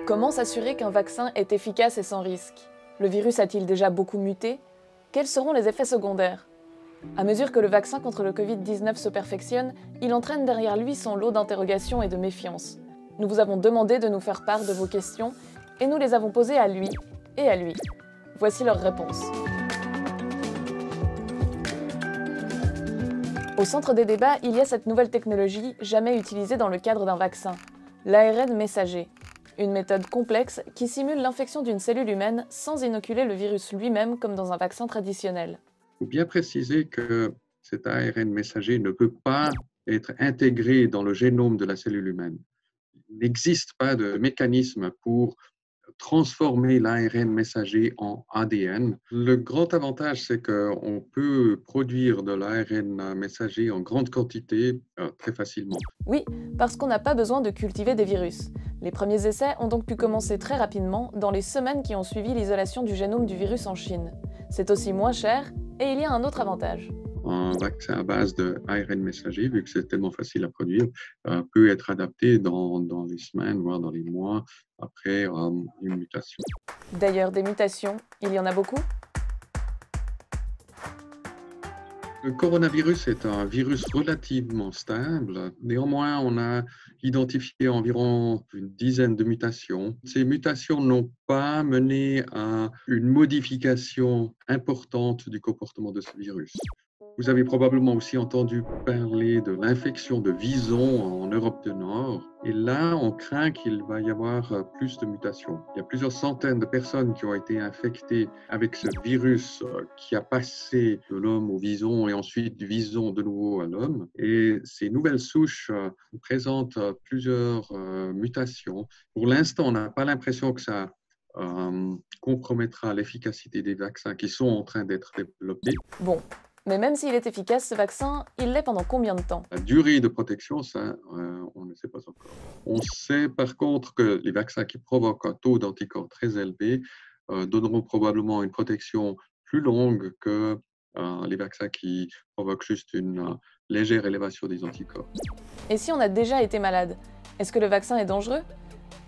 Comment s'assurer qu'un vaccin est efficace et sans risque? Le virus a-t-il déjà beaucoup muté? Quels seront les effets secondaires? À mesure que le vaccin contre le Covid-19 se perfectionne, il entraîne derrière lui son lot d'interrogations et de méfiance. Nous vous avons demandé de nous faire part de vos questions et nous les avons posées à lui et à lui. Voici leurs réponses. Au centre des débats, il y a cette nouvelle technologie jamais utilisée dans le cadre d'un vaccin, l'ARN messager. Une méthode complexe qui simule l'infection d'une cellule humaine sans inoculer le virus lui-même comme dans un vaccin traditionnel. Il faut bien préciser que cet ARN messager ne peut pas être intégré dans le génome de la cellule humaine. Il n'existe pas de mécanisme pour transformer l'ARN messager en ADN. Le grand avantage, c'est qu'on peut produire de l'ARN messager en grande quantité très facilement. Oui, parce qu'on n'a pas besoin de cultiver des virus. Les premiers essais ont donc pu commencer très rapidement, dans les semaines qui ont suivi l'isolation du génome du virus en Chine. C'est aussi moins cher, et il y a un autre avantage. Un vaccin à base de ARN messager, vu que c'est tellement facile à produire, peut être adapté dans les semaines, voire dans les mois après une mutation. D'ailleurs, des mutations, il y en a beaucoup? Le coronavirus est un virus relativement stable. Néanmoins, on a identifié environ une dizaine de mutations. Ces mutations n'ont pas mené à une modification importante du comportement de ce virus. Vous avez probablement aussi entendu parler de l'infection de Vison en Europe du Nord. Et là, on craint qu'il va y avoir plus de mutations. Il y a plusieurs centaines de personnes qui ont été infectées avec ce virus qui a passé de l'homme au vison et ensuite du vison de nouveau à l'homme. Et ces nouvelles souches présentent plusieurs mutations. Pour l'instant, on n'a pas l'impression que ça compromettra l'efficacité des vaccins qui sont en train d'être développés. Bon. Mais même s'il est efficace, ce vaccin, il l'est pendant combien de temps? La durée de protection, ça, on ne sait pas encore. On sait par contre que les vaccins qui provoquent un taux d'anticorps très élevé donneront probablement une protection plus longue que les vaccins qui provoquent juste une légère élévation des anticorps. Et si on a déjà été malade, est-ce que le vaccin est dangereux?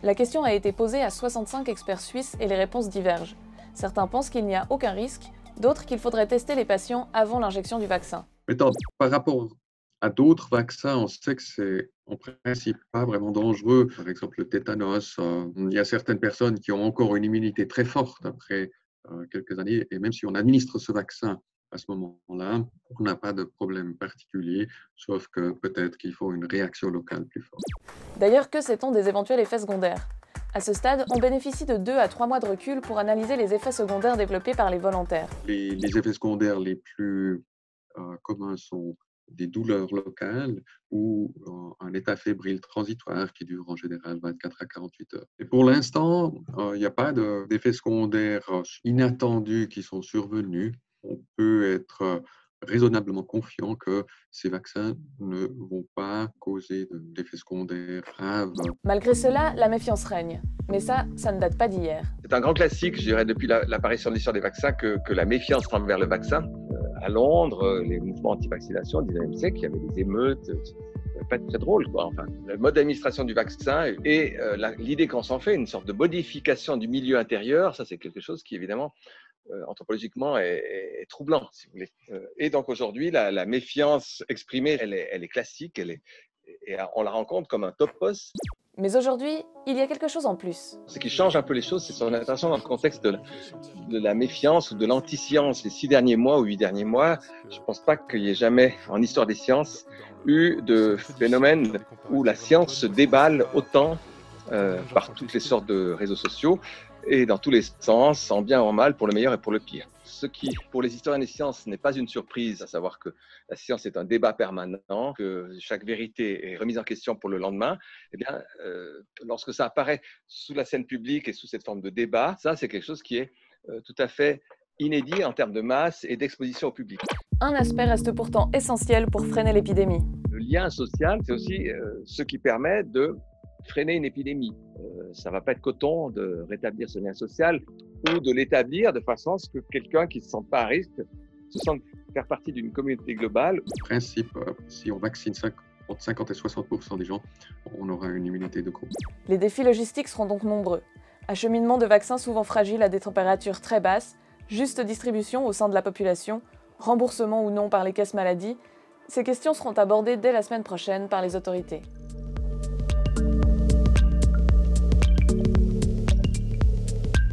La question a été posée à 65 experts suisses et les réponses divergent. Certains pensent qu'il n'y a aucun risque, d'autres qu'il faudrait tester les patients avant l'injection du vaccin. Maintenant, par rapport à d'autres vaccins, on sait que c'est en principe pas vraiment dangereux. Par exemple, le tétanos, il y a certaines personnes qui ont encore une immunité très forte après quelques années. Et même si on administre ce vaccin à ce moment-là, on n'a pas de problème particulier, sauf que peut-être qu'il faut une réaction locale plus forte. D'ailleurs, que sait-on des éventuels effets secondaires? À ce stade, on bénéficie de 2 à 3 mois de recul pour analyser les effets secondaires développés par les volontaires. Les effets secondaires les plus communs sont des douleurs locales ou un état fébrile transitoire qui dure en général 24 à 48 heures. Et pour l'instant, il n'y a pas d'effets secondaires inattendus qui sont survenus. On peut être raisonnablement confiant que ces vaccins ne vont pas causer d'effets secondaires graves. Malgré cela, la méfiance règne. Mais ça ne date pas d'hier. C'est un grand classique, je dirais, depuis l'apparition de l'histoire des vaccins, que la méfiance envers le vaccin. À Londres, les mouvements anti-vaccination du XIXe siècle, il y avait des émeutes, ça ne devait pas être très drôle, quoi. Enfin, le mode d'administration du vaccin et l'idée qu'on s'en fait, une sorte de modification du milieu intérieur, ça c'est quelque chose qui évidemment anthropologiquement est troublant, si vous voulez. Et donc aujourd'hui, la méfiance exprimée, elle est classique, et on la rencontre comme un topos. Mais aujourd'hui, il y a quelque chose en plus. Ce qui change un peu les choses, c'est son attention dans le contexte de la méfiance ou de l'anti-science. Les 6 derniers mois ou 8 derniers mois, je ne pense pas qu'il y ait jamais, en histoire des sciences, eu de phénomène où la science se déballe autant par toutes les sortes de réseaux sociaux et dans tous les sens, en bien ou en mal, pour le meilleur et pour le pire. Ce qui, pour les historiens des sciences, n'est pas une surprise, à savoir que la science est un débat permanent, que chaque vérité est remise en question pour le lendemain, eh bien, lorsque ça apparaît sous la scène publique et sous cette forme de débat, ça, c'est quelque chose qui est tout à fait inédit en termes de masse et d'exposition au public. Un aspect reste pourtant essentiel pour freiner l'épidémie. Le lien social, c'est aussi ce qui permet de freiner une épidémie. Ça ne va pas être coton de rétablir ce lien social ou de l'établir de façon à ce que quelqu'un qui ne se sente pas à risque se sente faire partie d'une communauté globale. En principe, si on vaccine entre 50 et 60% des gens, on aura une immunité de groupe. Les défis logistiques seront donc nombreux. Acheminement de vaccins souvent fragiles à des températures très basses, juste distribution au sein de la population, remboursement ou non par les caisses maladies, ces questions seront abordées dès la semaine prochaine par les autorités.